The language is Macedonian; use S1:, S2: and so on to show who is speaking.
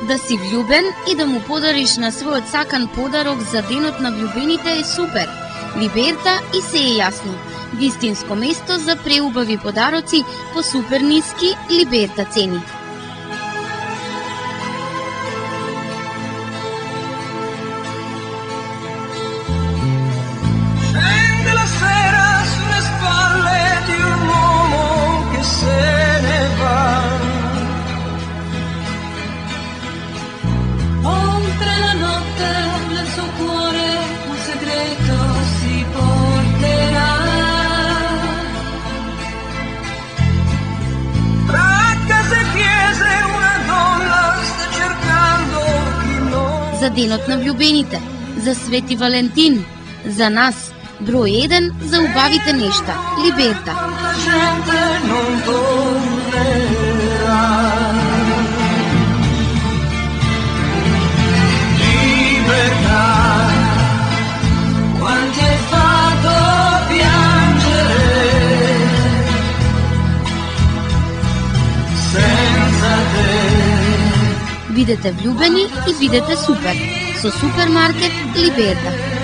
S1: Да си влюбен и да му подариш на својот сакан подарок за денот на влюбените е супер. Либерта и се е јасно. Вистинско место за преубави подароци по супер ниски Либерта цени. За денот на влюбените, за Свети Валентин, за нас, број 1 за убавите нешта, Либерта. Бидете влюбени и бидете супер. Со супермаркет Либерта.